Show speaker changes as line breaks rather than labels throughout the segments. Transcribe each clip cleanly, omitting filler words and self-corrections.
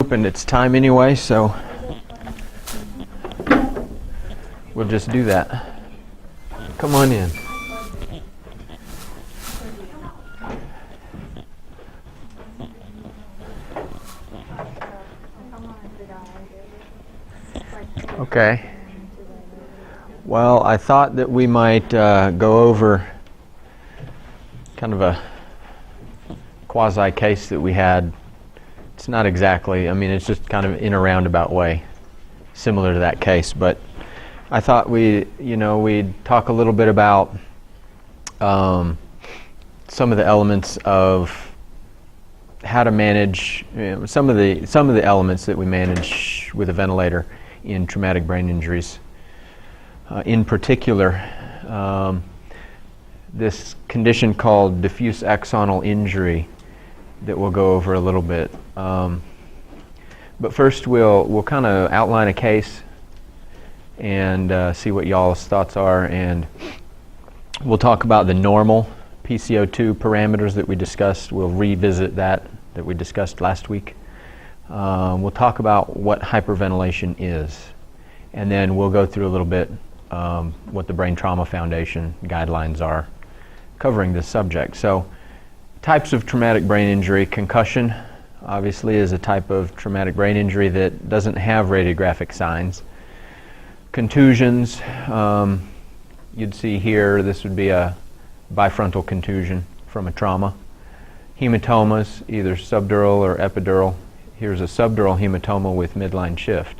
And it's time anyway, so we'll just do that. Come on in. Okay. Well, I thought that we might go over kind of a quasi case that we had. It's not exactly, I mean, it's just kind of in a roundabout way, similar to that case. But I thought we'd talk a little bit about some of the elements of how to manage some of the elements that we manage with a ventilator in traumatic brain injuries. In particular, this condition called diffuse axonal injury that we'll go over a little bit. But first we'll kind of outline a case and see what y'all's thoughts are, and we'll talk about the normal PCO2 parameters that we discussed. We'll revisit that we discussed last week. We'll talk about what hyperventilation is, and then we'll go through a little bit what the Brain Trauma Foundation guidelines are covering this subject. So, types of traumatic brain injury. Concussion obviously is a type of traumatic brain injury that doesn't have radiographic signs. Contusions, you'd see here, this would be a bifrontal contusion from a trauma. Hematomas, either subdural or epidural. Here's a subdural hematoma with midline shift.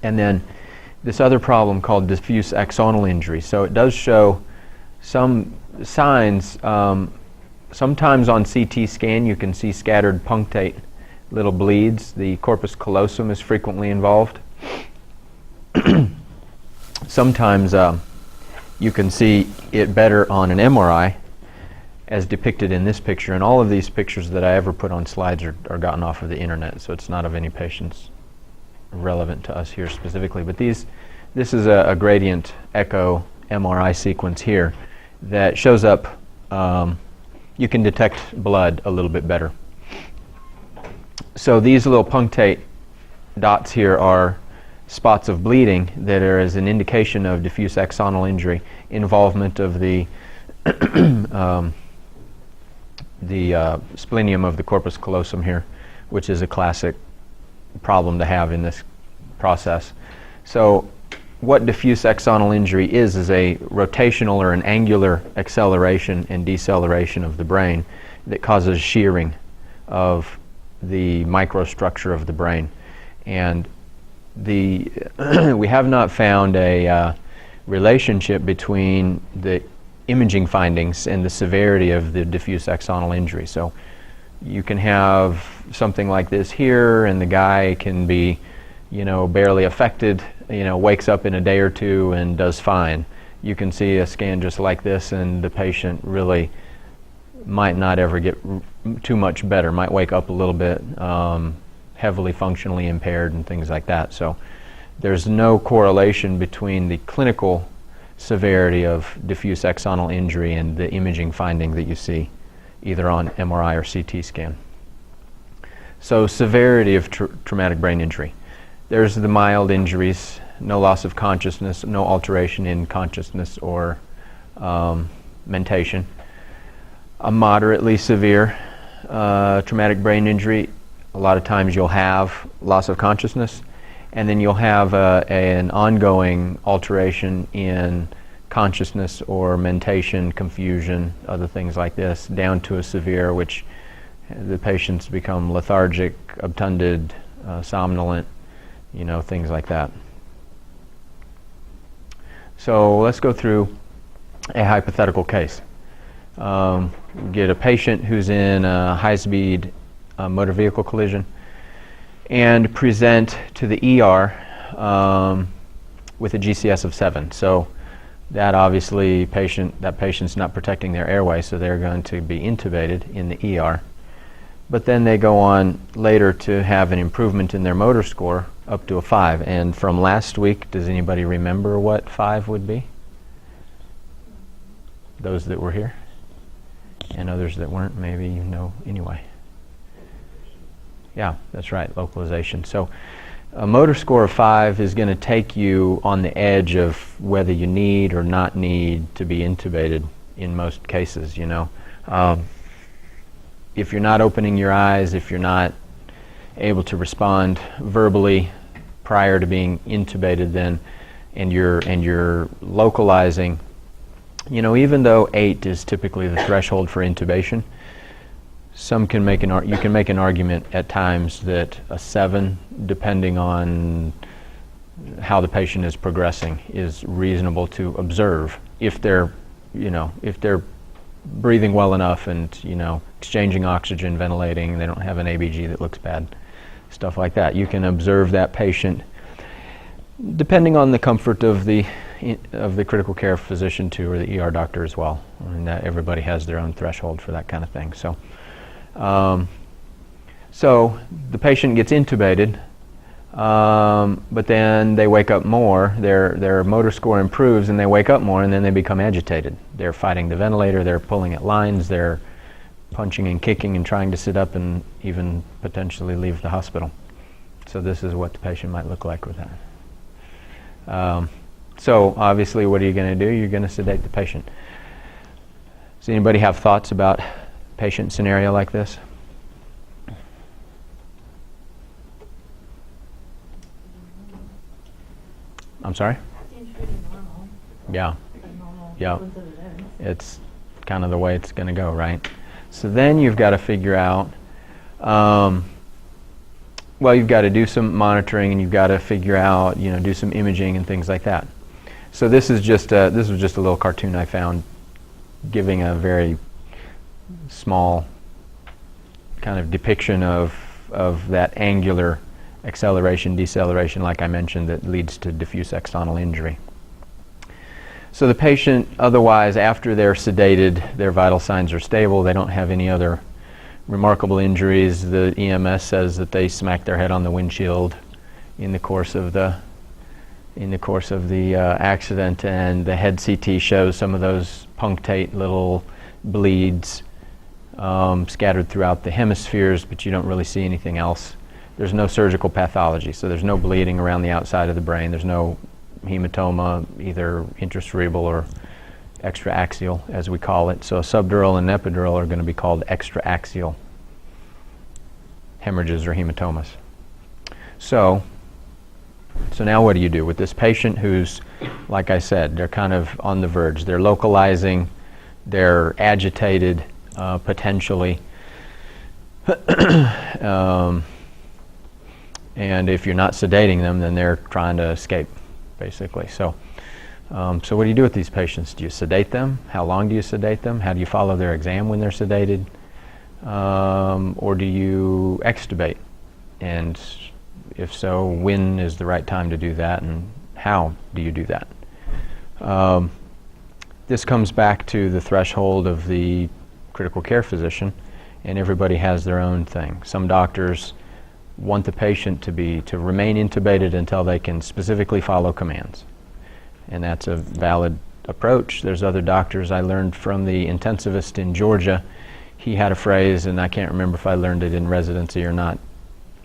And then this other problem called diffuse axonal injury. So it does show some signs. Sometimes on CT scan you can see scattered punctate little bleeds. The corpus callosum is frequently involved. Sometimes you can see it better on an MRI, as depicted in this picture. And all of these pictures that I ever put on slides are gotten off of the internet, so it's not of any patients relevant to us here specifically. But this is a gradient echo MRI sequence here that shows up. You can detect blood a little bit better. So these little punctate dots here are spots of bleeding that are as an indication of diffuse axonal injury, involvement of the splenium of the corpus callosum here, which is a classic problem to have in this process. So what diffuse axonal injury is a rotational or an angular acceleration and deceleration of the brain that causes shearing of the microstructure of the brain. And we have not found a relationship between the imaging findings and the severity of the diffuse axonal injury. So you can have something like this here, and the guy can be barely affected, wakes up in a day or two and does fine. You can see a scan just like this, and the patient really might not ever get too much better, might wake up a little bit heavily functionally impaired and things like that. So there's no correlation between the clinical severity of diffuse axonal injury and the imaging finding that you see either on MRI or CT scan. So severity of traumatic brain injury. There's the mild injuries, no loss of consciousness, no alteration in consciousness or mentation. A moderately severe traumatic brain injury, a lot of times you'll have loss of consciousness, and then you'll have an ongoing alteration in consciousness or mentation, confusion, other things like this, down to a severe, which the patients become lethargic, obtunded, somnolent, things like that. So let's go through a hypothetical case. Get a patient who's in a high-speed motor vehicle collision and present to the ER with a GCS of 7. So that obviously that patient's not protecting their airway, so they're going to be intubated in the ER. But then they go on later to have an improvement in their motor score up to a 5. And from last week, does anybody remember what 5 would be? Those that were here? And others that weren't, maybe you know anyway. Yeah, that's right, localization. So a motor score of 5 is going to take you on the edge of whether you need or not need to be intubated in most cases, you know. If you're not opening your eyes, if you're not able to respond verbally prior to being intubated, then and you're localizing, you know, even though 8 is typically the threshold for intubation, you can make an argument at times that a 7, depending on how the patient is progressing, is reasonable to observe if they're breathing well enough and, you know, exchanging oxygen, ventilating, they don't have an ABG that looks bad, stuff like that. You can observe that patient depending on the comfort of the critical care physician too, or the ER doctor as well. I mean, that everybody has their own threshold for that kind of thing. So, so the patient gets intubated, but then they wake up more. Their motor score improves, and they wake up more, and then they become agitated. They're fighting the ventilator. They're pulling at lines. They're punching and kicking and trying to sit up and even potentially leave the hospital. So this is what the patient might look like with that. So obviously, what are you going to do? You're going to sedate the patient. Does anybody have thoughts about a patient scenario like this? I'm sorry?
Seems pretty normal.
Yeah.
Normal
Yeah.
sequence of events.
It's kind of the way it's going to go, right? So then you've got to figure out, well, you've got to do some monitoring, and you've got to figure out, you know, do some imaging and things like that. So this was just a little cartoon I found, giving a very small kind of depiction of that angular acceleration, deceleration, like I mentioned, that leads to diffuse axonal injury. So the patient, otherwise, after they're sedated, their vital signs are stable. They don't have any other remarkable injuries. The EMS says that they smacked their head on the windshield in the course of the accident, and the head CT shows some of those punctate little bleeds scattered throughout the hemispheres, but you don't really see anything else. There's no surgical pathology, so there's no bleeding around the outside of the brain. There's no hematoma, either intracerebral or extraaxial, as we call it. So subdural and epidural are going to be called extraaxial hemorrhages or hematomas. So now what do you do with this patient who's, like I said, they're kind of on the verge. They're localizing, they're agitated, potentially. And if you're not sedating them, then they're trying to escape, basically. So what do you do with these patients? Do you sedate them? How long do you sedate them? How do you follow their exam when they're sedated? Or do you extubate? And if so, when is the right time to do that, and how do you do that? This comes back to the threshold of the critical care physician, and everybody has their own thing. Some doctors want the patient to remain intubated until they can specifically follow commands, and that's a valid approach. There's other doctors. I learned from the intensivist in Georgia. He had a phrase, and I can't remember if I learned it in residency or not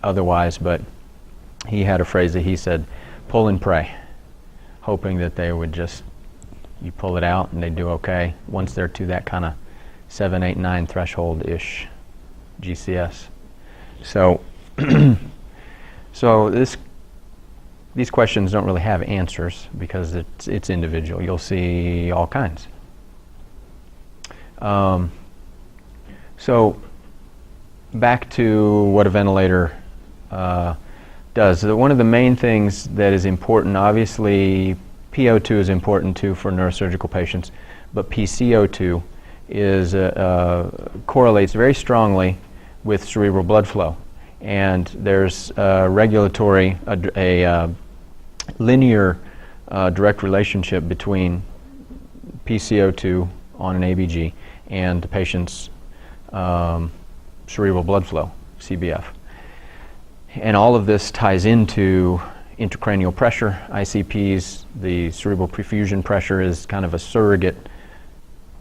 otherwise, but he had a phrase that he said, pull and pray, hoping that they would just, you pull it out and they do okay once they're to that kind of 7, 8, 9 threshold-ish GCS. So these questions don't really have answers because it's individual. You'll see all kinds. So back to what a ventilator does. One of the main things that is important, obviously PO2 is important too for neurosurgical patients, but PCO2 correlates very strongly with cerebral blood flow. And there's a linear direct relationship between PCO2 on an ABG and the patient's cerebral blood flow, CBF. And all of this ties into intracranial pressure, ICPs. The cerebral perfusion pressure is kind of a surrogate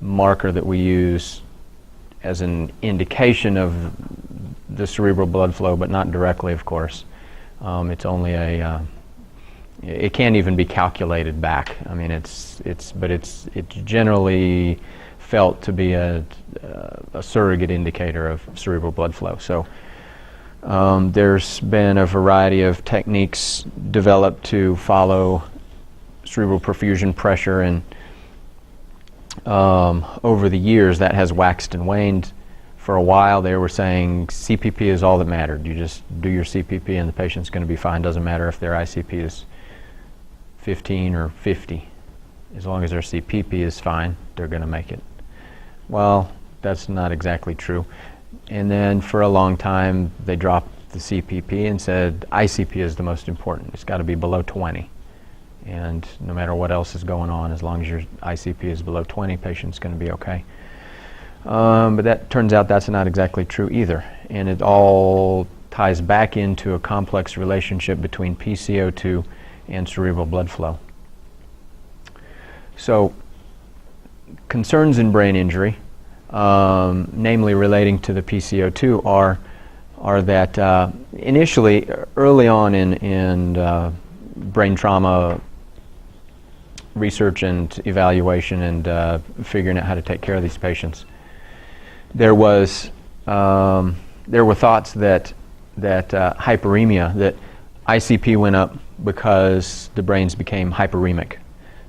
marker that we use as an indication of the cerebral blood flow, but not directly, of course. It's only it can't even be calculated back. I mean, it's generally felt to be a surrogate indicator of cerebral blood flow. So there's been a variety of techniques developed to follow cerebral perfusion pressure, and over the years that has waxed and waned. For a while they were saying CPP is all that mattered. You just do your CPP and the patient's going to be fine. Doesn't matter if their ICP is 15 or 50. As long as their CPP is fine, they're going to make it. Well, that's not exactly true. And then for a long time they dropped the CPP and said ICP is the most important. It's got to be below 20. And no matter what else is going on, as long as your ICP is below 20, patient's going to be okay. But that turns out that's not exactly true either. And it all ties back into a complex relationship between PCO2 and cerebral blood flow. So concerns in brain injury, namely relating to the PCO2, are that initially, early on in brain trauma research and evaluation and figuring out how to take care of these patients, there were thoughts that hyperemia, that ICP went up because the brains became hyperemic.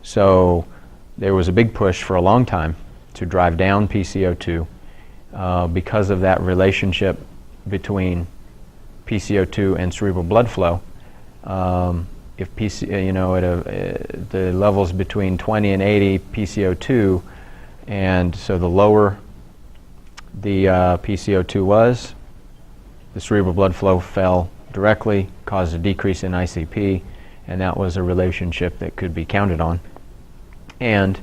So there was a big push for a long time to drive down PCO2 because of that relationship between PCO2 and cerebral blood flow. If the levels between 20 and 80 PCO2, and so the lower the PCO2 was, the cerebral blood flow fell directly, caused a decrease in ICP, and that was a relationship that could be counted on. And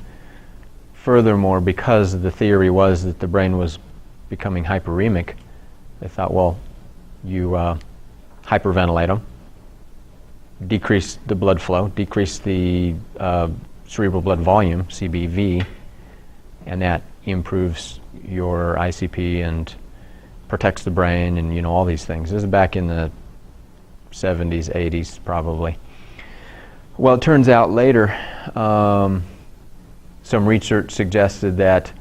furthermore, because the theory was that the brain was becoming hyperemic, they thought, well, you hyperventilate them, decrease the blood flow, decrease the cerebral blood volume, CBV, and that improves your ICP and protects the brain, and all these things. This is back in the 70s, 80s probably. Well, it turns out later some research suggested that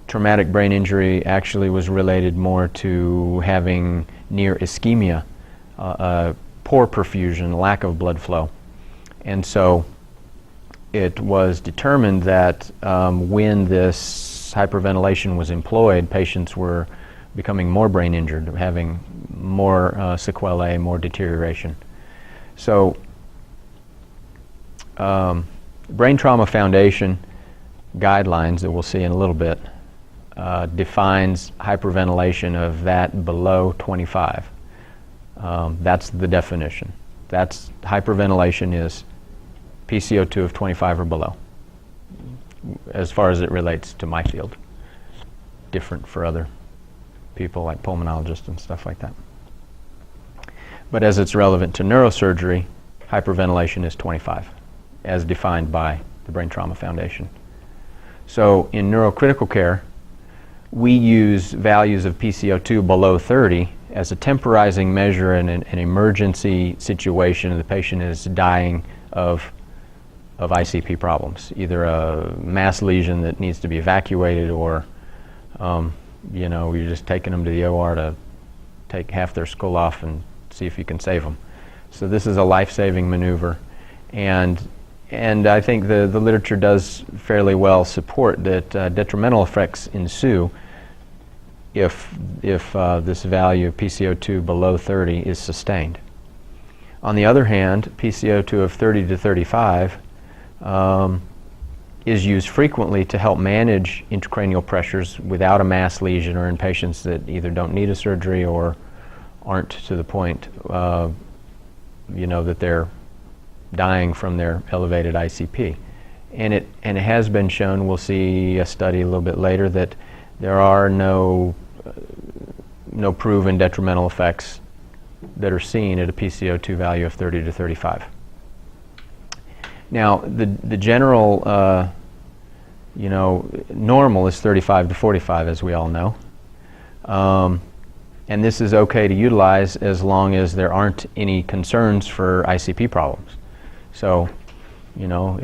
traumatic brain injury actually was related more to having near ischemia, poor perfusion, lack of blood flow. And so it was determined that when this hyperventilation was employed, patients were becoming more brain injured, having more sequelae, more deterioration. So Brain Trauma Foundation guidelines that we'll see in a little bit defines hyperventilation of that below 25. That's the definition. That's hyperventilation is PCO2 of 25 or below, as far as it relates to my field. Different for other people like pulmonologists and stuff like that. But as it's relevant to neurosurgery, hyperventilation is 25, as defined by the Brain Trauma Foundation. So in neurocritical care, we use values of PCO2 below 30 as a temporizing measure in an emergency situation, and the patient is dying of ICP problems, either a mass lesion that needs to be evacuated, or you're just taking them to the OR to take half their skull off and see if you can save them. So this is a life-saving maneuver, and I think the literature does fairly well support that detrimental effects ensue if this value of PCO2 below 30 is sustained. On the other hand, PCO2 of 30 to 35 is used frequently to help manage intracranial pressures without a mass lesion, or in patients that either don't need a surgery or aren't to the point that they're dying from their elevated ICP. And it has been shown, we'll see a study a little bit later, that there are no proven detrimental effects that are seen at a PCO2 value of 30 to 35. Now, the general, normal is 35 to 45, as we all know. And this is okay to utilize as long as there aren't any concerns for ICP problems. So, you know,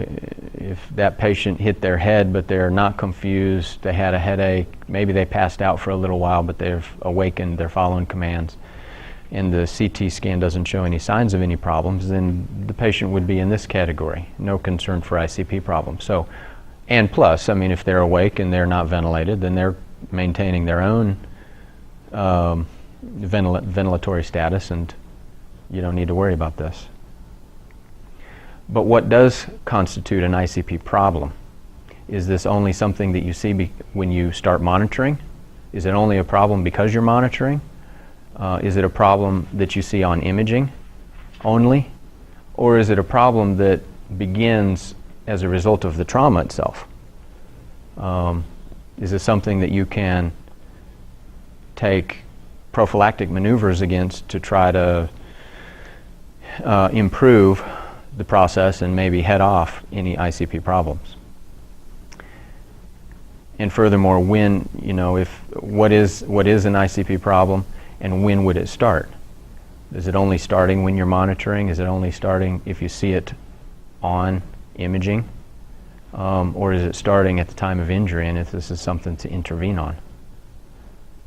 if that patient hit their head but they're not confused, they had a headache, maybe they passed out for a little while but they've awakened, they're following commands, and the CT scan doesn't show any signs of any problems, then the patient would be in this category, no concern for ICP problems. So, and plus, I mean, if they're awake and they're not ventilated, then they're maintaining their own ventilatory status, and you don't need to worry about this. But what does constitute an ICP problem? Is this only something that you see when you start monitoring? Is it only a problem because you're monitoring? Is it a problem that you see on imaging only? Or is it a problem that begins as a result of the trauma itself? Is it something that you can take prophylactic maneuvers against to try to improve the process and maybe head off any ICP problems? And furthermore, when, you know, what is an ICP problem and when would it start? Is it only starting when you're monitoring? Is it only starting if you see it on imaging? Or is it starting at the time of injury and if this is something to intervene on?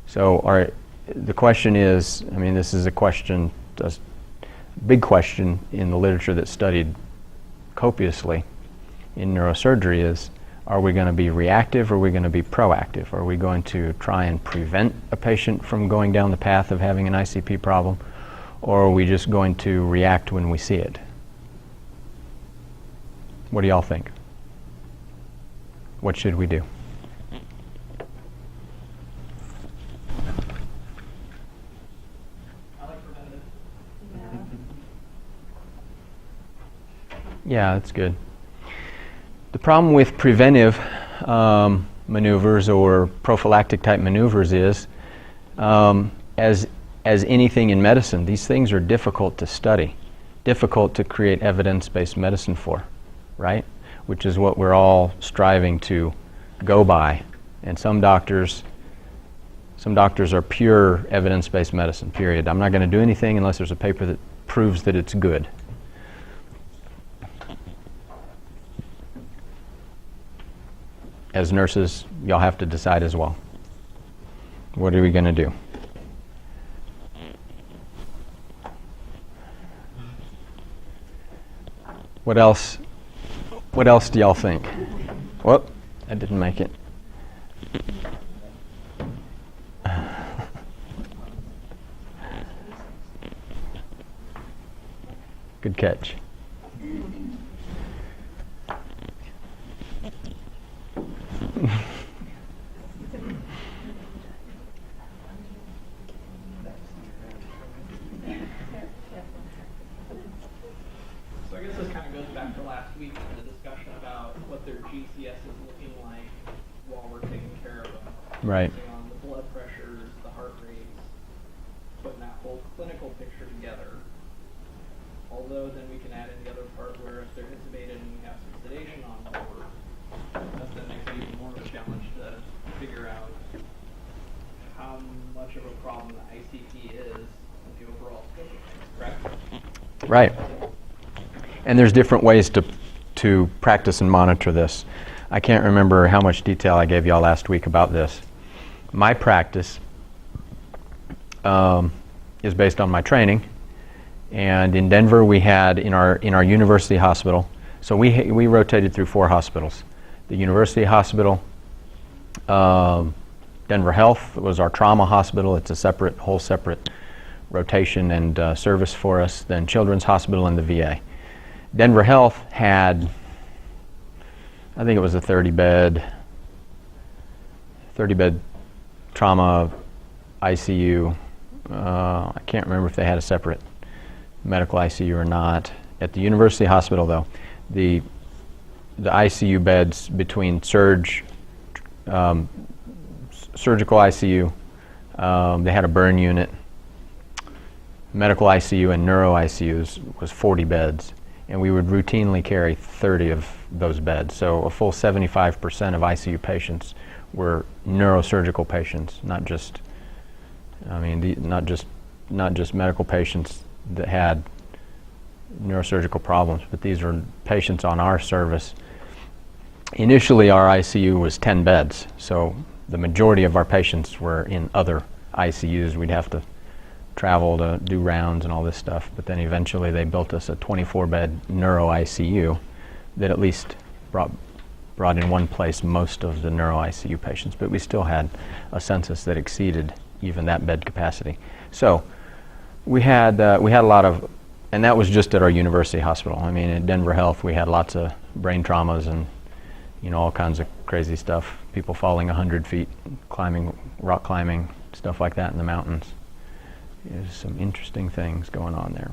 So the question is, I mean, this is a question, a big question in the literature that's studied copiously in neurosurgery is, are we going to be reactive or are we going to be proactive? Are we going to try and prevent a patient from going down the path of having an ICP problem, or are we just going to react when we see it? What do y'all think? What should we do? Yeah, that's good. The problem with preventive maneuvers or prophylactic type maneuvers is, as anything in medicine, these things are difficult to study, difficult to create evidence-based medicine for, right? Which is what we're all striving to go by. And some doctors are pure evidence-based medicine, period. I'm not going to do anything unless there's a paper that proves that it's good. As nurses, y'all have to decide as well. What are we going to do? What else do y'all think? Whoop, I didn't make it. Good catch.
So I guess this kind of goes back to last week and the discussion about what their GCS is looking like while we're taking care of them.
Right.
Focusing on the blood pressures, the heart rates, putting that whole clinical picture together. Although then we can add in the other part where if they're intubated and we have some sedation on board, that makes it even more of a challenge to figure out how much of a problem the ICP is in the overall scope of things, correct?
Right. And there's different ways to practice and monitor this. I can't remember how much detail I gave y'all last week about this. My practice is based on my training. And in Denver, we had in our university hospital, so we rotated through 4 hospitals. The University Hospital, Denver Health was our trauma hospital. It's a whole separate rotation and service for us. Then Children's Hospital and the VA. Denver Health had, I think it was a 30-bed trauma ICU. I can't remember if they had a separate medical ICU or not. At the University Hospital, though, the ICU beds between surgical ICU, they had a burn unit, medical ICU and neuro ICUs was 40 beds, and we would routinely carry 30 of those beds. So a full 75% of ICU patients were neurosurgical patients, not just I mean, not just medical patients that had neurosurgical problems, but these are patients on our service. Initially, our ICU was 10 beds, so the majority of our patients were in other ICUs. We'd have to travel to do rounds and all this stuff, but then eventually they built us a 24-bed neuro ICU that at least brought in one place most of the neuro ICU patients, but we still had a census that exceeded even that bed capacity. So we had a lot of, and that was just at our university hospital. I mean, at Denver Health, we had lots of brain traumas and all kinds of crazy stuff. People falling 100 feet, rock climbing, stuff like that in the mountains. There's some interesting things going on there.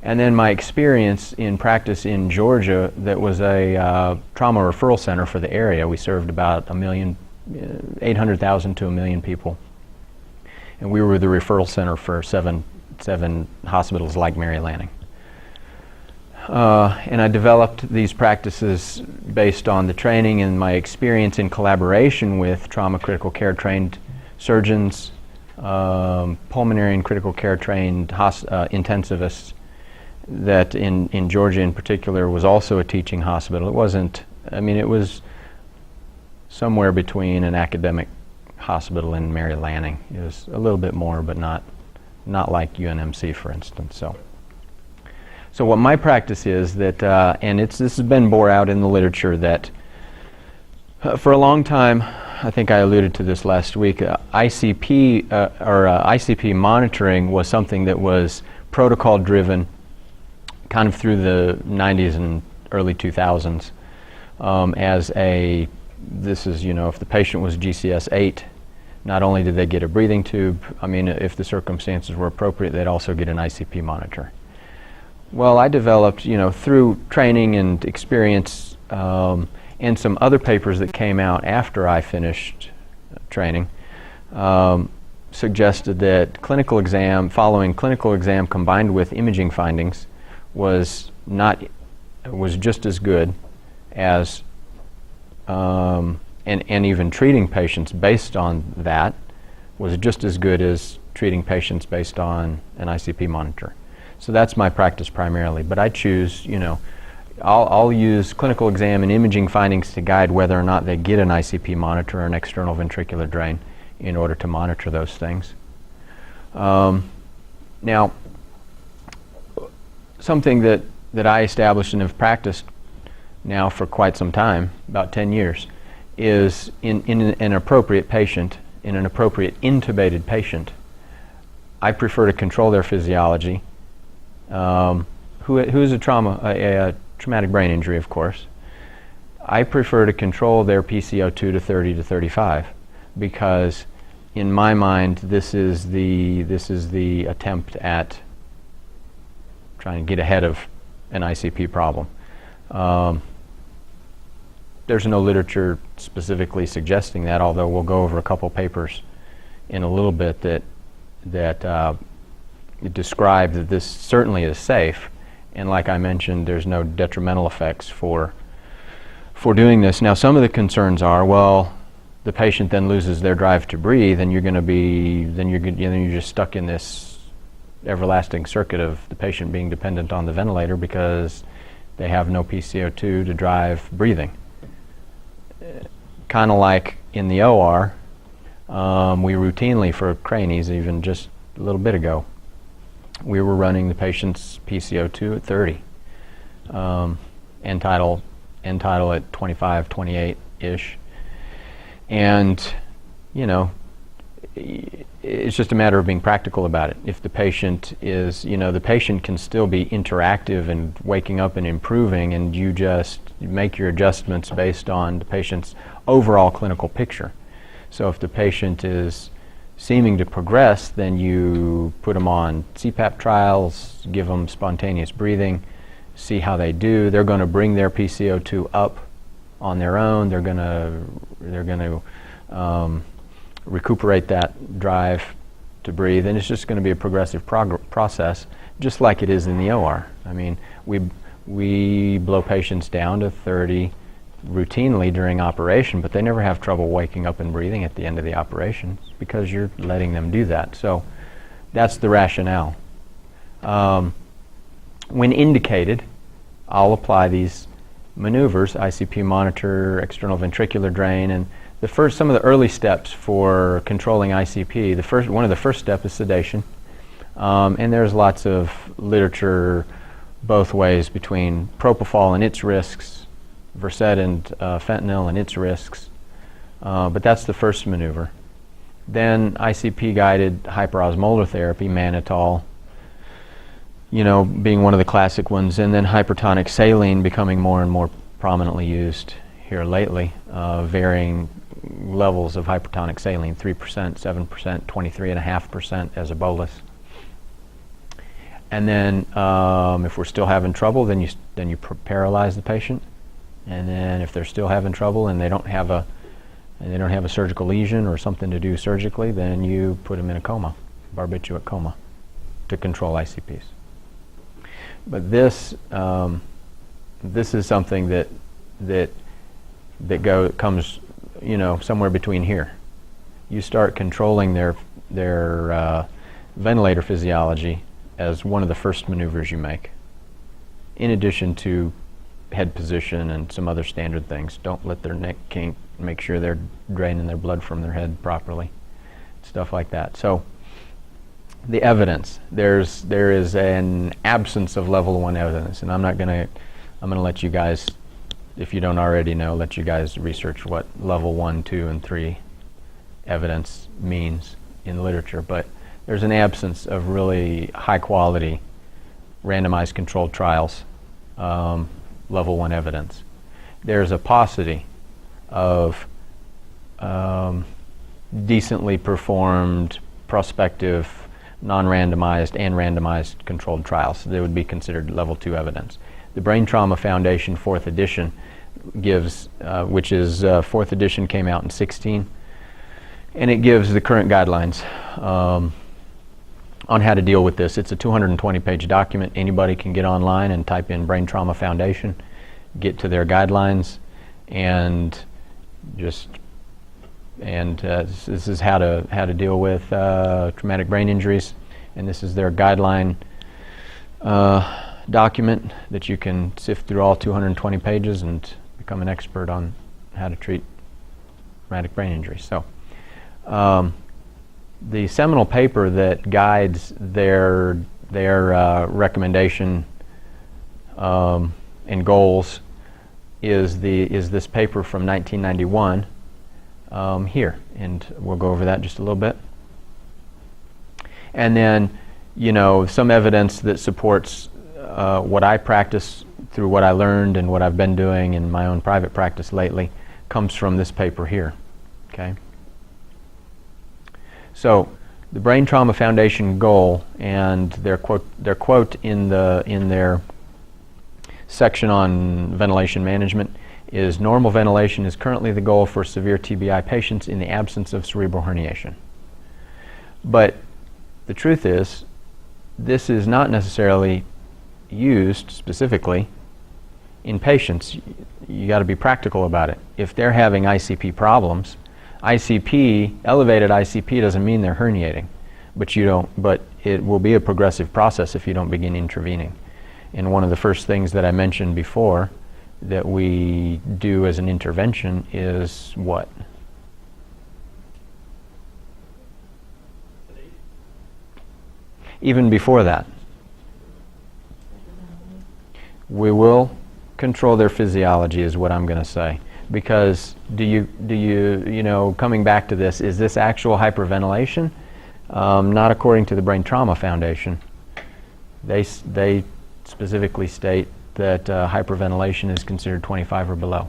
And then my experience in practice in Georgia, that was a trauma referral center for the area. We served about 800,000 to 1 million people. And we were the referral center for seven hospitals like Mary Lanning. And I developed these practices based on the training and my experience in collaboration with trauma critical care trained surgeons, pulmonary and critical care trained intensivists, that in Georgia in particular was also a teaching hospital. It wasn't, I mean, it was somewhere between an academic hospital and Mary Lanning. It was a little bit more, but not like UNMC, for instance. So what my practice is that, and this has been bore out in the literature, that for a long time, I think I alluded to this last week, ICP monitoring was something that was protocol driven kind of through the 90s and early 2000s this is, if the patient was GCS 8, not only did they get a breathing tube, I mean, if the circumstances were appropriate, they'd also get an ICP monitor. Well, I developed, through training and experience and some other papers that came out after I finished training, suggested that following clinical exam combined with imaging findings was just as good as, and even treating patients based on that was just as good as treating patients based on an ICP monitor. So that's my practice primarily, but I choose, I'll use clinical exam and imaging findings to guide whether or not they get an ICP monitor or an external ventricular drain in order to monitor those things. Now, something that I established and have practiced now for quite some time, about 10 years, is in an appropriate patient, in an appropriate intubated patient, I prefer to control their physiology. Who is a traumatic brain injury, of course. I prefer to control their PCO2 to 30 to 35 because, in my mind, this is the attempt at trying to get ahead of an ICP problem. There's no literature specifically suggesting that, although we'll go over a couple papers in a little bit that describe that this certainly is safe, and like I mentioned, there's no detrimental effects for doing this. Now, some of the concerns are, well, the patient then loses their drive to breathe, and you're just stuck in this everlasting circuit of the patient being dependent on the ventilator because they have no PCO2 to drive breathing. Kind of like in the OR, we routinely, for cranies, even just a little bit ago, we were running the patient's PCO2 at 30, end tidal at 25, 28-ish. And, it's just a matter of being practical about it. If the patient is, the patient can still be interactive and waking up and improving, and you just make your adjustments based on the patient's overall clinical picture. So if the patient is seeming to progress, then you put them on CPAP trials, give them spontaneous breathing, see how they do. They're going to bring their PCO2 up on their own. They're going to recuperate that drive to breathe, and it's just going to be a progressive process, just like it is in the OR. I mean, we blow patients down to 30, routinely during operation, but they never have trouble waking up and breathing at the end of the operation because you're letting them do that. So that's the rationale. When indicated, I'll apply these maneuvers, ICP monitor, external ventricular drain, and some of the early steps for controlling ICP. One of the first steps is sedation, and there's lots of literature both ways between propofol and its risks, Versed and fentanyl and its risks, but that's the first maneuver. Then ICP-guided hyperosmolar therapy, mannitol, being one of the classic ones, and then hypertonic saline becoming more and more prominently used here lately, varying levels of hypertonic saline, 3%, 7%, 23.5% as a bolus. And then if we're still having trouble, then you paralyze the patient. And then if they're still having trouble and they don't have a surgical lesion or something to do surgically, then you put them in a coma, barbiturate coma, to control ICPs. But this is something that comes somewhere between here. You start controlling their ventilator physiology as one of the first maneuvers you make, in addition to head position and some other standard things. Don't let their neck kink. Make sure they're draining their blood from their head properly, stuff like that. So the evidence, there is an absence of level 1 evidence, and I'm going to let you guys, if you don't already know, let you guys research what level 1, 2, and 3 evidence means in literature. But there's an absence of really high quality randomized controlled trials, level 1 evidence. There's a paucity of decently performed prospective non-randomized and randomized controlled trials. They would be considered level 2 evidence. The Brain Trauma Foundation 4th edition gives, which is 4th edition came out in 2016, and it gives the current guidelines on how to deal with this. It's a 220-page document. Anybody can get online and type in Brain Trauma Foundation, get to their guidelines, and this is how to deal with traumatic brain injuries, and this is their guideline document that you can sift through all 220 pages and become an expert on how to treat traumatic brain injuries. So the seminal paper that guides their recommendation and goals is this paper from 1991 here, and we'll go over that just a little bit. And then, some evidence that supports what I practice through what I learned and what I've been doing in my own private practice lately comes from this paper here. Okay. So the Brain Trauma Foundation goal and their quote in their section on ventilation management is: normal ventilation is currently the goal for severe TBI patients in the absence of cerebral herniation. But the truth is, this is not necessarily used specifically in patients. You got to be practical about it. If they're having ICP problems, elevated ICP doesn't mean they're herniating, but it will be a progressive process if you don't begin intervening. And one of the first things that I mentioned before that we do as an intervention is what? Even before that, we will control their physiology, is what I'm going to say. Because coming back to this, is this actual hyperventilation? Not according to the Brain Trauma Foundation. They specifically state that hyperventilation is considered 25 or below.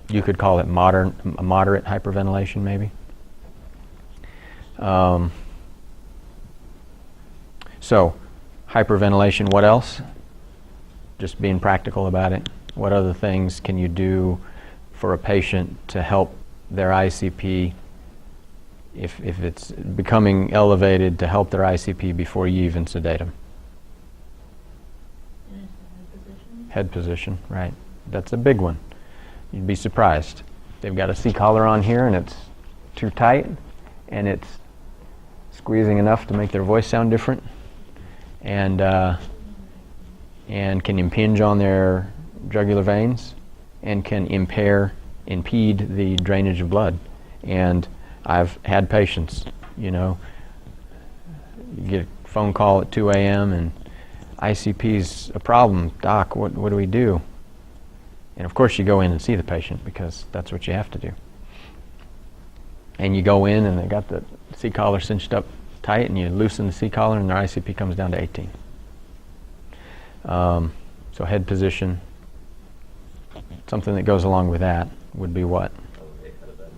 You could call it moderate hyperventilation, maybe. So, hyperventilation, what else? Just being practical about it. What other things can you do for a patient to help their ICP, if it's becoming elevated, to help their ICP before you even sedate them? Head position, right. That's a big one. You'd be surprised. They've got a C-collar on here and it's too tight and it's squeezing enough to make their voice sound different and can impinge on their jugular veins and can impede the drainage of blood. And I've had patients, you get a phone call at 2 a.m. and ICP's a problem. Doc, what do we do? And of course you go in and see the patient because that's what you have to do. And you go in and they got the C-collar cinched up tight and you loosen the C-collar and their ICP comes down to 18. So head position, something that goes along with that would be what?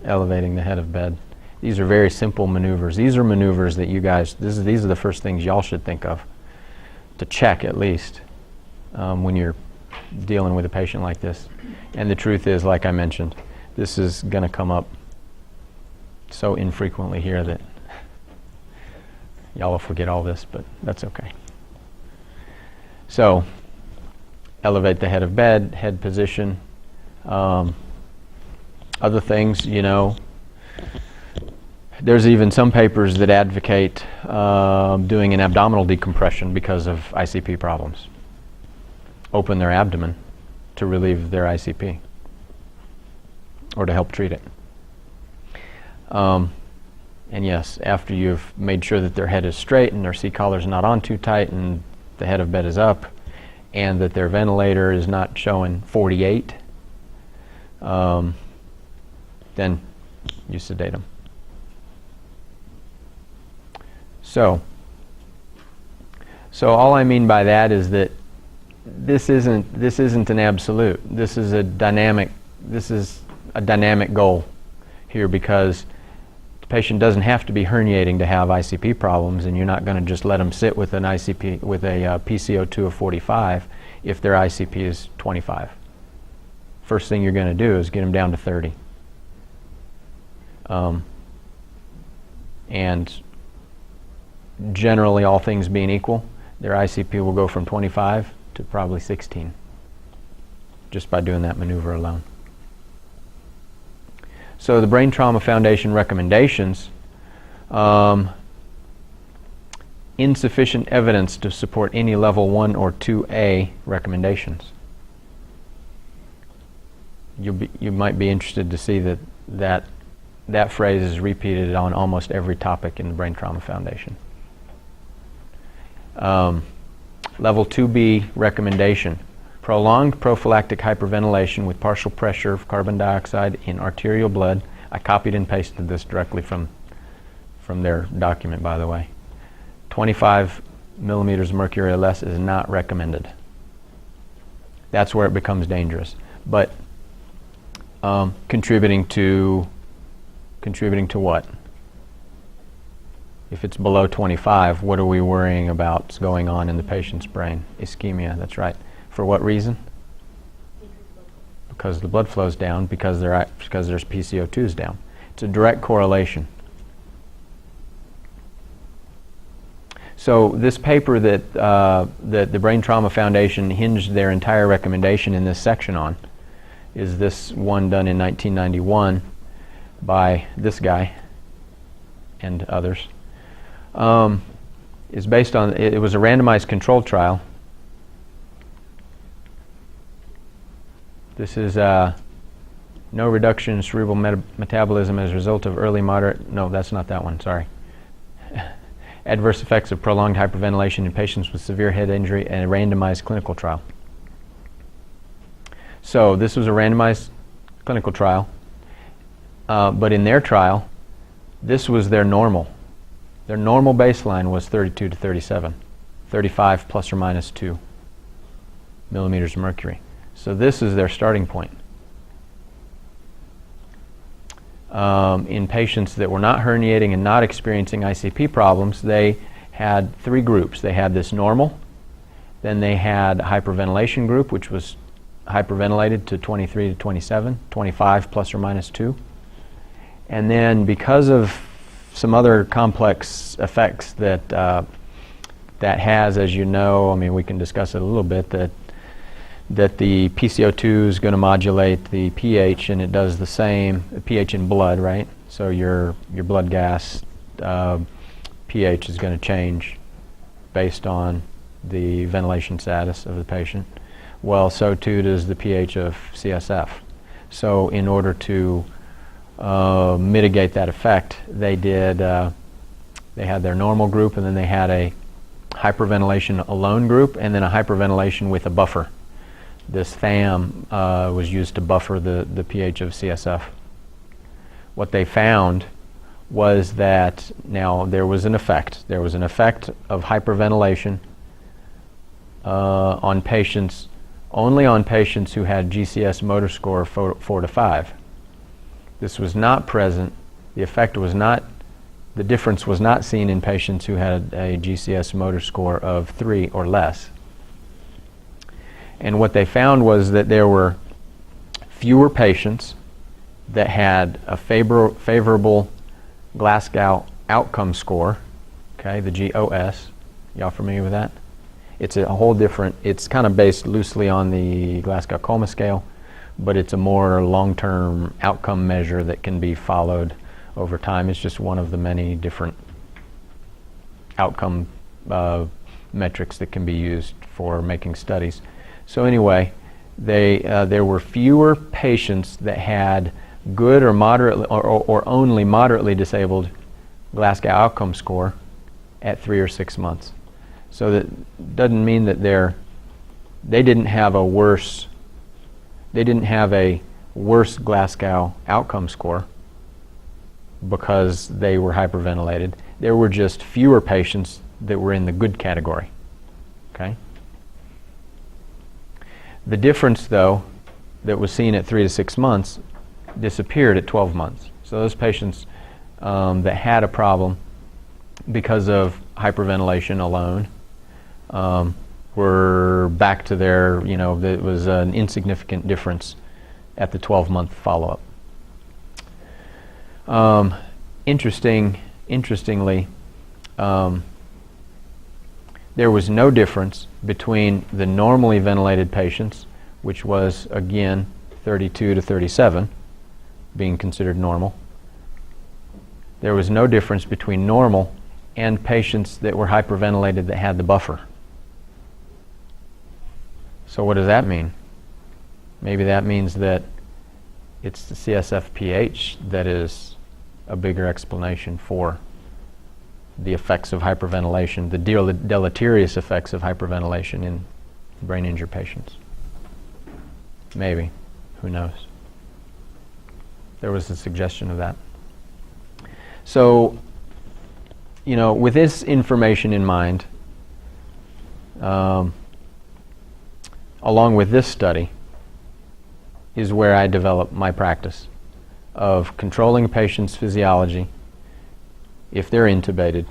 Elevating the head of bed. These are very simple maneuvers. These are maneuvers that you guys, these are the first things y'all should think of to check at least when you're dealing with a patient like this. And the truth is, like I mentioned, this is going to come up so infrequently here that y'all will forget all this, but that's okay. So, elevate the head of bed, head position. Other things, there's even some papers that advocate doing an abdominal decompression because of ICP problems. Open their abdomen to relieve their ICP or to help treat it. And yes, after you've made sure that their head is straight and their C-collar is not on too tight and the head of bed is up and that their ventilator is not showing 48, then you sedate them. So all I mean by that is that this isn't an absolute. This is a dynamic goal here because the patient doesn't have to be herniating to have ICP problems, and you're not going to just let them sit with an ICP with a PCO2 of 45 if their ICP is 25. First thing you're going to do is get them down to 30. And generally, all things being equal, their ICP will go from 25 to probably 16 just by doing that maneuver alone. So the Brain Trauma Foundation recommendations, insufficient evidence to support any level 1 or 2A recommendations. You might be interested to see that phrase is repeated on almost every topic in the Brain Trauma Foundation. Level 2B recommendation, prolonged prophylactic hyperventilation with partial pressure of carbon dioxide in arterial blood. I copied and pasted this directly from their document, by the way. 25 millimeters of mercury or less is not recommended. That's where it becomes dangerous. But contributing to what? If it's below 25, what are we worrying about going on in the patient's brain? Ischemia, that's right. For what reason? Because the blood flow's down, because there's PCO2s down. It's a direct correlation. So this paper that the Brain Trauma Foundation hinged their entire recommendation in this section on is this one done in 1991 by this guy and others. Is based on, it was a randomized controlled trial. This is no reduction in cerebral metabolism as a result of early moderate, no, that's not that one, sorry. Adverse effects of prolonged hyperventilation in patients with severe head injury and a randomized clinical trial. So this was a randomized clinical trial, but in their trial, this was their normal. Their normal baseline was 32 to 37, 35 plus or minus 2 millimeters of mercury. So this is their starting point. In patients that were not herniating and not experiencing ICP problems, they had 3 groups. They had this normal, then they had a hyperventilation group, which was hyperventilated to 23 to 27, 25 plus or minus 2. And then because of some other complex effects that has, as you know, I mean, we can discuss it a little bit, that that the PCO2 is going to modulate the pH, and it does the same, the pH in blood, right? So your blood gas pH is going to change based on the ventilation status of the patient. Well, so too does the pH of CSF. So in order to mitigate that effect, they had their normal group, and then they had a hyperventilation alone group, and then a hyperventilation with a buffer. This THAM was used to buffer the pH of CSF. What they found was that now there was an effect. There was an effect of hyperventilation on patients, only on patients who had GCS motor score 4 to 5. This was not present. The effect was not, the difference was not seen in patients who had a GCS motor score of 3 or less. And what they found was that there were fewer patients that had a favorable Glasgow outcome score, okay, the GOS. Y'all familiar with that? It's a whole different, it's kind of based loosely on the Glasgow Coma scale, but it's a more long-term outcome measure that can be followed over time. It's just one of the many different outcome metrics that can be used for making studies. So anyway, there were fewer patients that had good or moderately or only moderately disabled Glasgow outcome score at 3 or 6 months. So that doesn't mean that they didn't have a worse Glasgow outcome score because they were hyperventilated. There were just fewer patients that were in the good category. Okay? The difference, though, that was seen at 3 to 6 months disappeared at 12 months. So those patients that had a problem because of hyperventilation alone were back to their, it was an insignificant difference at the 12-month follow-up. Interestingly, there was no difference between the normally ventilated patients, which was, again, 32 to 37, being considered normal. There was no difference between normal and patients that were hyperventilated that had the buffer. So what does that mean? Maybe that means that it's the CSF pH that is a bigger explanation for the effects of hyperventilation, the deleterious effects of hyperventilation in brain injury patients. Maybe. Who knows? There was a suggestion of that. So, with this information in mind, along with this study, is where I develop my practice of controlling a patient's physiology if they're intubated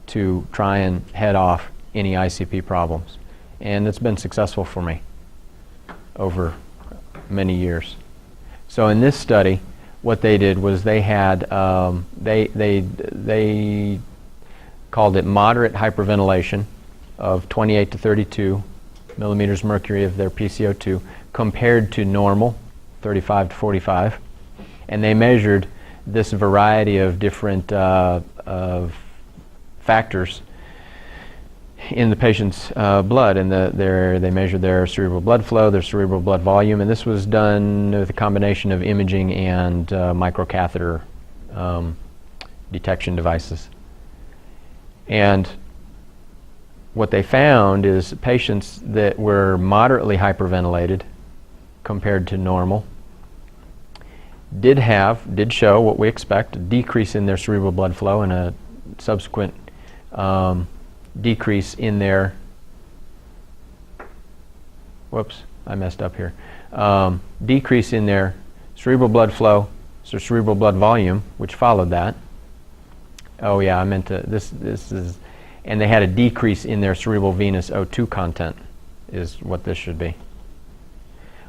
to try and head off any ICP problems. And it's been successful for me over many years. So in this study, what they did was they had, they called it moderate hyperventilation of 28 to 32 millimeters mercury of their PCO2 compared to normal, 35 to 45. And they measured this variety of different factors in the patient's blood, and they measured their cerebral blood flow, their cerebral blood volume, and this was done with a combination of imaging and microcatheter detection devices. And what they found is patients that were moderately hyperventilated compared to normal did show what we expect, a decrease in their cerebral blood flow and a subsequent decrease in their, decrease in their cerebral blood flow, so cerebral blood volume, which followed that. Oh yeah, I meant to, this is, and they had a decrease in their cerebral venous O2 content, is what this should be.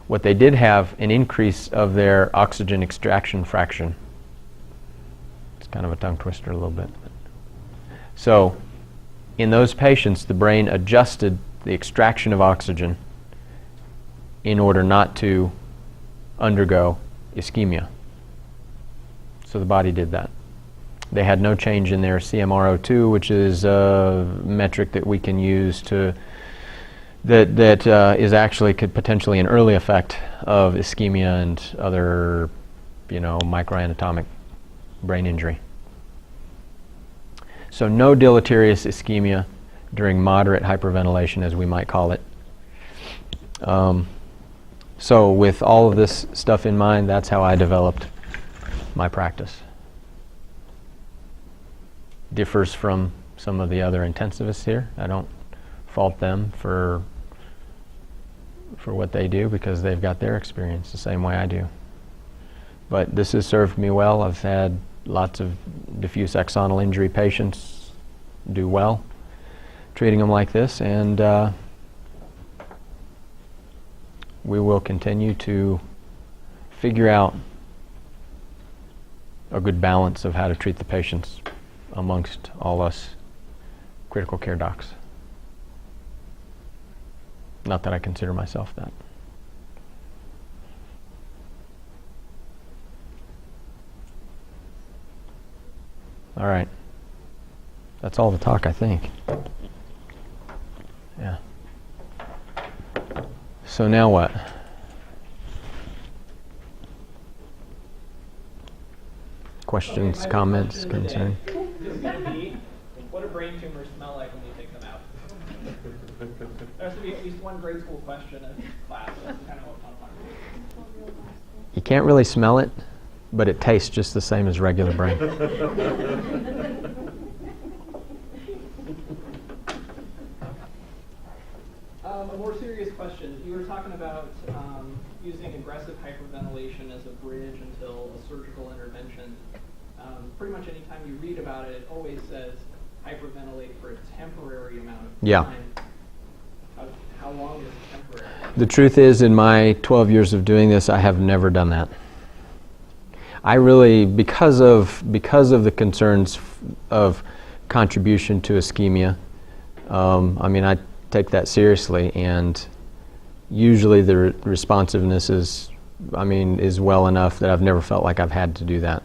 What they did have, an increase of their oxygen extraction fraction. It's kind of a tongue twister a little bit. So in those patients, the brain adjusted the extraction of oxygen in order not to undergo ischemia. So the body did that. They had no change in their CMRO2, which is a metric that we can use to that is actually could potentially an early effect of ischemia and other, microanatomic brain injury. So no deleterious ischemia during moderate hyperventilation, as we might call it. So with all of this stuff in mind, that's how I developed my practice. Differs from some of the other intensivists here. I don't fault them for what they do because they've got their experience the same way I do. But this has served me well. I've had lots of diffuse axonal injury patients do well treating them like this, and we will continue to figure out a good balance of how to treat the patients amongst all us critical care docs. Not that I consider myself that. All right. That's all the talk, I think. Yeah. So now what? Questions, comments, concerns?
This is going to be, what do brain tumors smell like when you take them out? There has to be at least one grade school question in class. That's kind of what I'm talking about.
You can't really smell it, but it tastes just the same as regular brain.
A more serious question. You were talking about using aggressive hyperventilation as a bridge until a surgical intervention. Pretty much any time you read about it, it always says hyperventilate for a temporary amount of time. How long is temporary?
The truth is, in my 12 years of doing this, I have never done that. I really, because of the concerns of contribution to ischemia, I take that seriously, and usually the responsiveness is well enough that I've never felt like I've had to do that.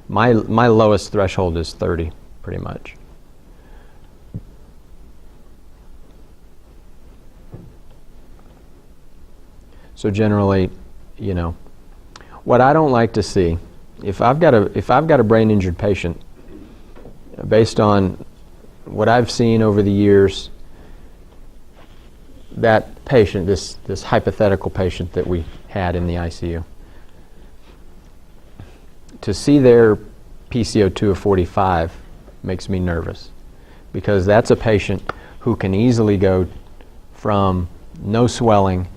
My lowest threshold is 30, pretty much. So generally, what I don't like to see, if I've got a brain injured patient, based on what I've seen over the years, that patient, this hypothetical patient that we had in the ICU, to see their PCO2 of 45 makes me nervous, because that's a patient who can easily go from no swelling,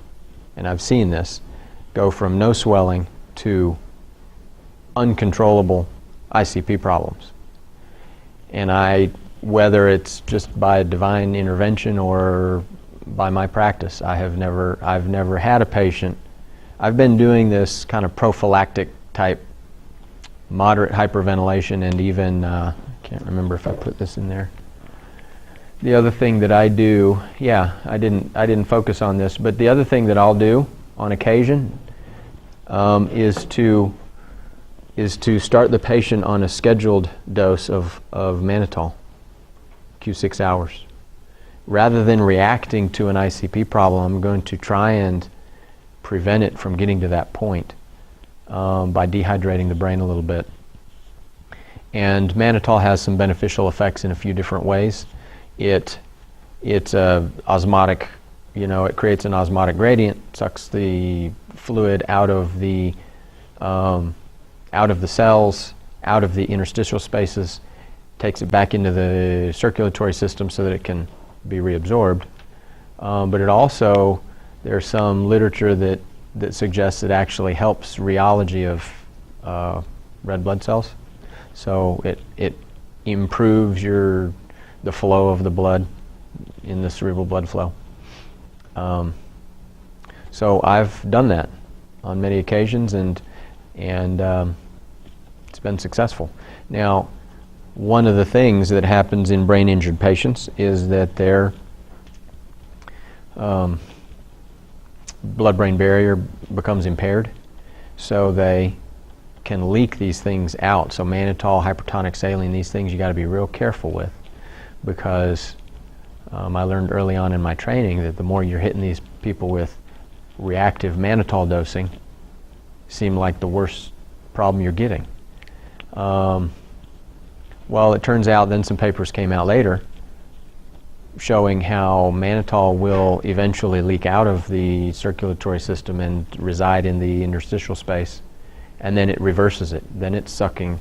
and I've seen this, go from no swelling to uncontrollable ICP problems. And whether it's just by divine intervention or by my practice, I've never had a patient. I've been doing this kind of prophylactic type moderate hyperventilation, and even I can't remember if I put this in there. The other thing that I do, I didn't focus on this, but the other thing that I'll do on occasion is to start the patient on a scheduled dose of mannitol, Q6 hours. Rather than reacting to an ICP problem, I'm going to try and prevent it from getting to that point by dehydrating the brain a little bit. And mannitol has some beneficial effects in a few different ways. It's osmotic, it creates an osmotic gradient, sucks the fluid out of the cells, out of the interstitial spaces, takes it back into the circulatory system so that it can be reabsorbed. But it also, there's some literature that suggests it actually helps rheology of red blood cells. So it improves the flow of the blood in the cerebral blood flow. So I've done that on many occasions, and it's been successful. Now, one of the things that happens in brain injured patients is that blood-brain barrier becomes impaired, so they can leak these things out. So mannitol, hypertonic saline, these things you got to be real careful with, because I learned early on in my training that the more you're hitting these people with reactive mannitol dosing, seem like the worst problem you're getting. Well, it turns out then some papers came out later showing how mannitol will eventually leak out of the circulatory system and reside in the interstitial space, and then it reverses it. Then it's sucking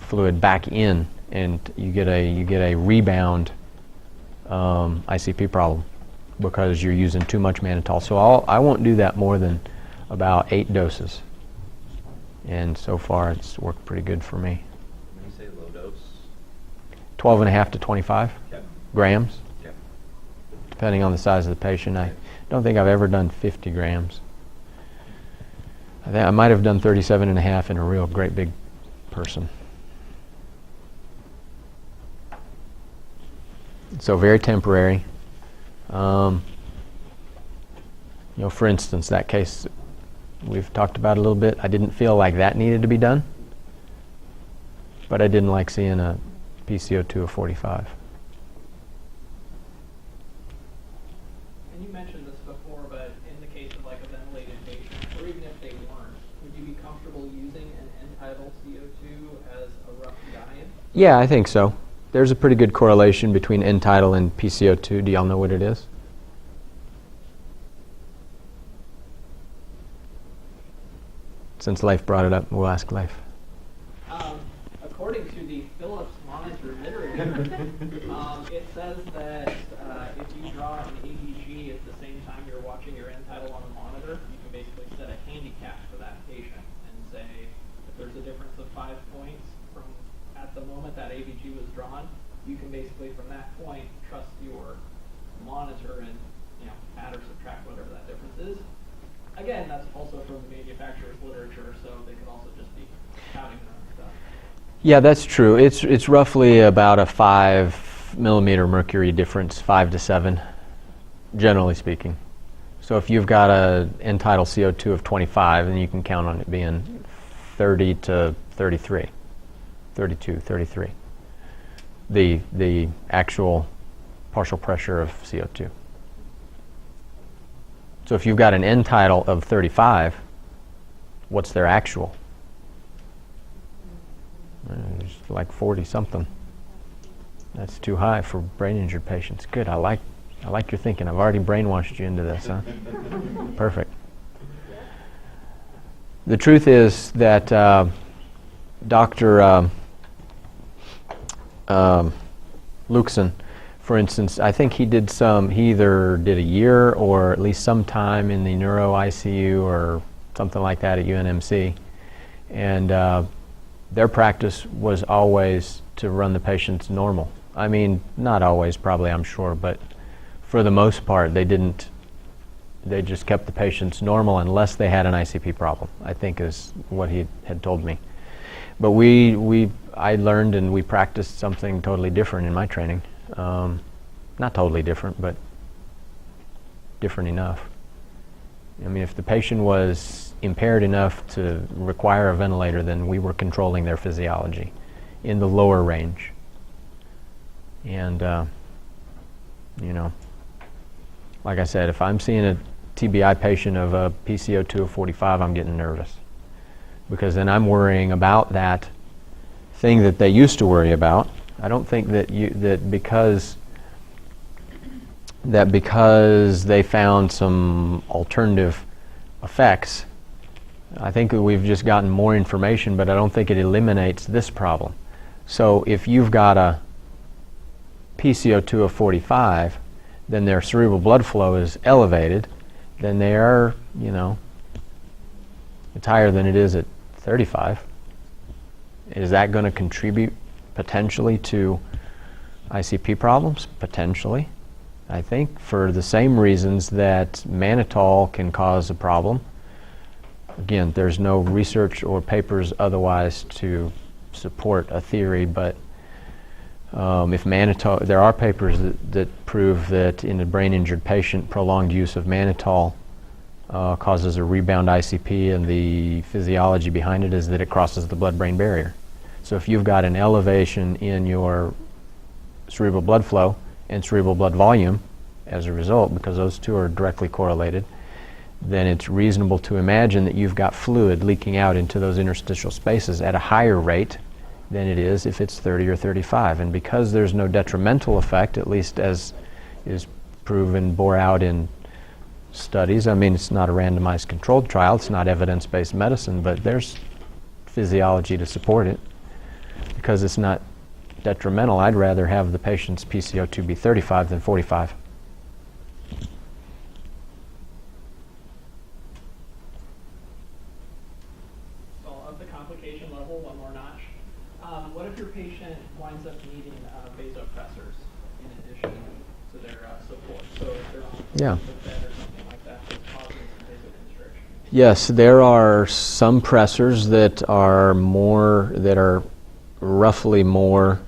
fluid back in, and you get a rebound ICP problem because you're using too much mannitol. So I won't do that more than about 8 doses, and so far it's worked pretty good for me.
When you say low dose?
12.5 to 25
Okay.
grams,
Okay.
depending on the size of the patient. I don't think I've ever done 50 grams. I might have done 37.5 in a real great big person. So very temporary. You know, for instance, that case we've talked about a little bit, I didn't feel like that needed to be done, but I didn't like seeing a PCO2 of 45.
And you mentioned this before, but in the case of like a ventilated patient, or even if they weren't, would you be comfortable using an end-tidal CO2 as a rough guide?
Yeah, I think so. There's a pretty good correlation between end-tidal and PCO2. Do y'all know what it is? Since Leif brought it up, we'll ask Leif.
According to the Philips monitor literature, it says that if you draw an ABG at the same time you're watching your end tidal on the monitor, you can basically set a handicap for that patient and say if there's a difference of 5 points from at the moment that ABG was drawn, you can basically from that point trust your monitor and add or subtract whatever that difference is. Again, that's also from the manufacturer's literature, so they could also just be counting their own stuff.
Yeah, that's true. It's roughly about a 5 millimeter mercury difference, 5 to 7, generally speaking. So if you've got a end-tidal CO2 of 25, then you can count on it being 30 to 33, 32, 33. The actual partial pressure of CO2. So if you've got an end-tidal of 35, what's their actual? It's like 40 something. That's too high for brain injured patients. Good. I like your thinking. I've already brainwashed you into this, huh? Perfect. The truth is that Dr. Luxon, for instance, I think he either did a year or at least some time in the neuro ICU or something like that at UNMC. And their practice was always to run the patients normal. I mean, not always, probably, I'm sure, but for the most part, they just kept the patients normal unless they had an ICP problem, I think is what he had told me. But I learned and we practiced something totally different in my training. Not totally different, but different enough. I mean, if the patient was impaired enough to require a ventilator, then we were controlling their physiology in the lower range. And, like I said, if I'm seeing a TBI patient of a PCO2 of 45, I'm getting nervous. Because then I'm worrying about that thing that they used to worry about. I don't think that because they found some alternative effects, I think that we've just gotten more information, but I don't think it eliminates this problem. So if you've got a PCO2 of 45, then their cerebral blood flow is elevated, then they are, it's higher than it is at 35. Is that going to contribute potentially to ICP problems? Potentially. I think for the same reasons that mannitol can cause a problem. Again, there's no research or papers otherwise to support a theory, but if mannitol, there are papers that prove that in a brain injured patient, prolonged use of mannitol causes a rebound ICP, and the physiology behind it is that it crosses the blood-brain barrier. So if you've got an elevation in your cerebral blood flow and cerebral blood volume as a result, because those two are directly correlated, then it's reasonable to imagine that you've got fluid leaking out into those interstitial spaces at a higher rate than it is if it's 30 or 35. And because there's no detrimental effect, at least as is proven, bore out in studies, I mean, it's not a randomized controlled trial, it's not evidence-based medicine, but there's physiology to support it. Because it's not detrimental, I'd rather have the patient's PCO2 be 35 than 45.
So of the complication level, one more notch. What if your patient winds up needing vasopressors in addition to their support? So if they're on
Yeah.
the bed or something like that, that's causing some vasoconstriction.
Yes, there are some pressors that are roughly more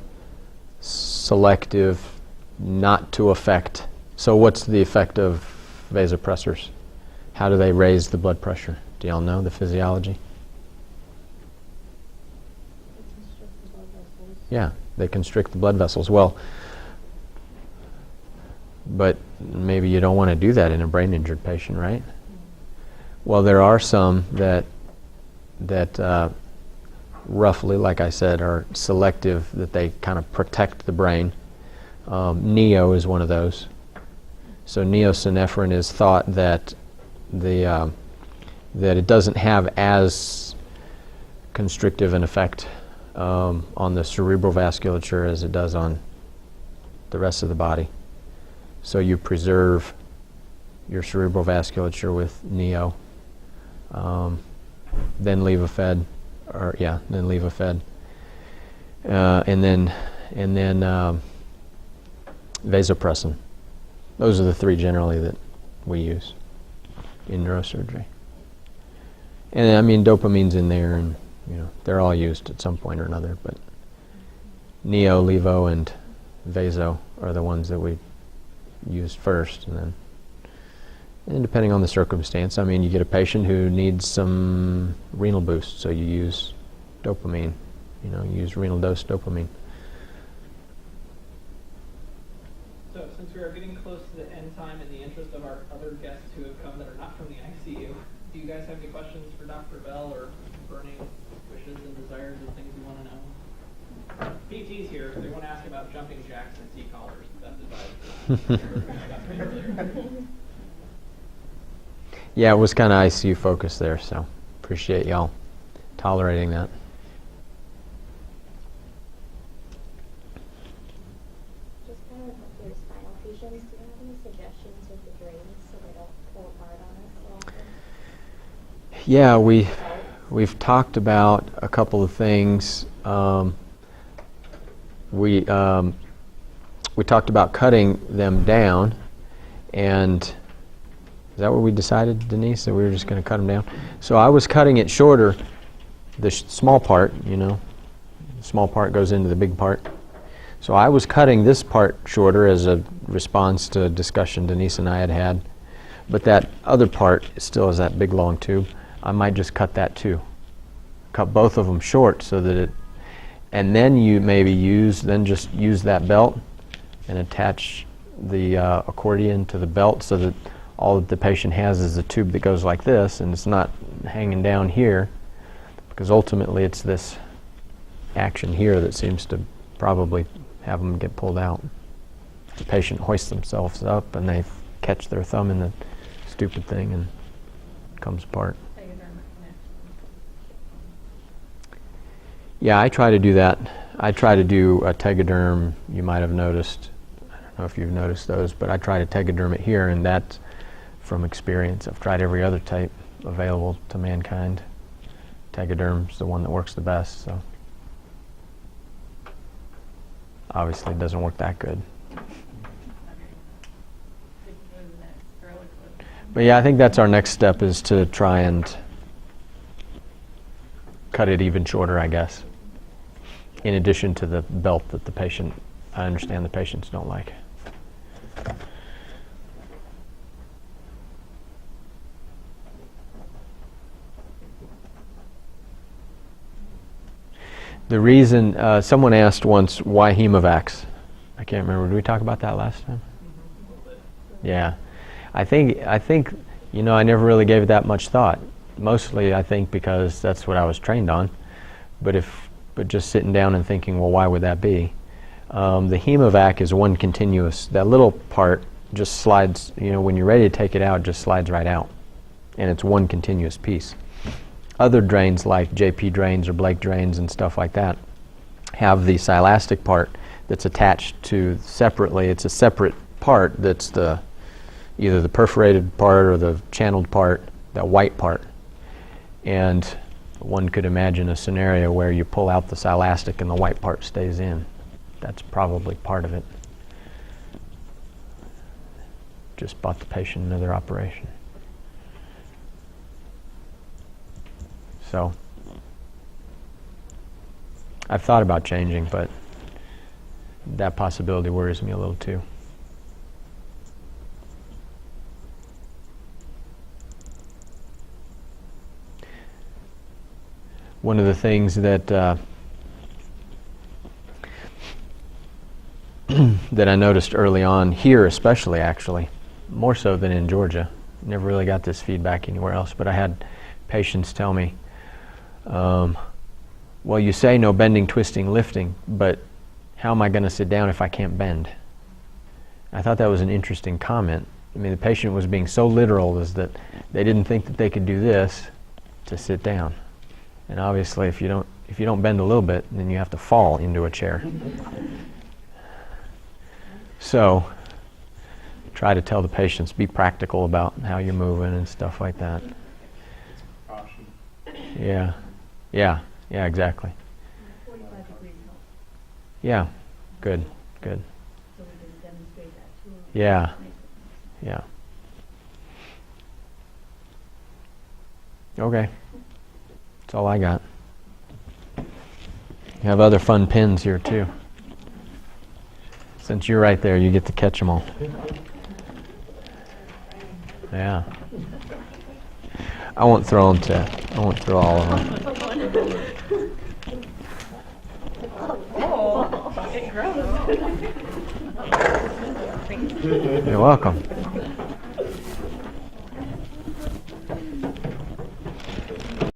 selective not to affect. So what's the effect of vasopressors? How do they raise the blood pressure? Do y'all know the physiology? Yeah, they constrict the blood vessels. Well, but maybe you don't want to do that in a brain injured patient, right? Well, there are some that roughly, like I said, are selective, that they kind of protect the brain. Neo is one of those. So neosynephrine is thought that that it doesn't have as constrictive an effect on the cerebral vasculature as it does on the rest of the body. So you preserve your cerebral vasculature with neo, then levofed. And then vasopressin. Those are the three generally that we use in neurosurgery. And I mean, dopamine's in there, and they're all used at some point or another. But neo, levo, and vaso are the ones that we use first, and depending on the circumstance, I mean, you get a patient who needs some renal boost, so you use dopamine. You use renal dose dopamine.
So since we are getting close to the end time, in the interest of our other guests who have come that are not from the ICU, do you guys have any questions for Dr. Bell, or burning wishes and desires and things you want to know? PT's here. They want to ask about jumping jacks and T-collars. That's advised.
Yeah, it was kind of ICU focused there, so appreciate y'all tolerating that.
Just kind of with your spinal patients, do you have any suggestions with the drains so they don't pull apart on us so often?
Yeah, we've talked about a couple of things. We talked about cutting them down, and is that what we decided, Denise, that we were just going to cut them down? So I was cutting it shorter, the small part, the small part goes into the big part. So I was cutting this part shorter as a response to a discussion Denise and I had had. But that other part still is that big long tube. I might just cut that too. Cut both of them short so that it, and then you maybe just use that belt and attach the accordion to the belt so that all that the patient has is a tube that goes like this, and it's not hanging down here, because ultimately it's this action here that seems to probably have them get pulled out. The patient hoists themselves up and they catch their thumb in the stupid thing and it comes apart. Yeah, I try to do that. I try to do a tegaderm. You might have noticed, I don't know if you've noticed those, but I try to tegaderm it here, and that's from experience. I've tried every other type available to mankind. Tegaderm's the one that works the best, so obviously it doesn't work that good. But yeah, I think that's our next step, is to try and cut it even shorter, I guess, in addition to the belt that I understand the patients don't like. The reason, someone asked once, why hemovacs? I can't remember. Did we talk about that last time? Yeah. I think, I never really gave it that much thought. Mostly, I think, because that's what I was trained on. But just sitting down and thinking, well, why would that be? The hemovac is one continuous. That little part just slides, when you're ready to take it out, just slides right out. And it's one continuous piece. Other drains like JP drains or Blake drains and stuff like that have the silastic part that's attached to separately. It's a separate part that's either the perforated part or the channeled part, that white part. And one could imagine a scenario where you pull out the silastic and the white part stays in. That's probably part of it. Just bought the patient another operation. So I've thought about changing, but that possibility worries me a little too. One of the things that that I noticed early on here, especially actually, more so than in Georgia. Never really got this feedback anywhere else, but I had patients tell me, well, you say no bending, twisting, lifting, but how am I going to sit down if I can't bend? I thought that was an interesting comment. I mean, the patient was being so literal as that they didn't think that they could do this to sit down. And obviously, if you don't bend a little bit, then you have to fall into a chair. So, try to tell the patients, be practical about how you're moving and stuff like that.
Caution.
Yeah, exactly.
45 degrees help,
Yeah, good.
so we can demonstrate that too.
Yeah. Yeah. Okay. That's all I got. You have other fun pins here too. Since you're right there, you get to catch them all. Yeah. I won't throw all of them.
Oh, get gross.
You're welcome.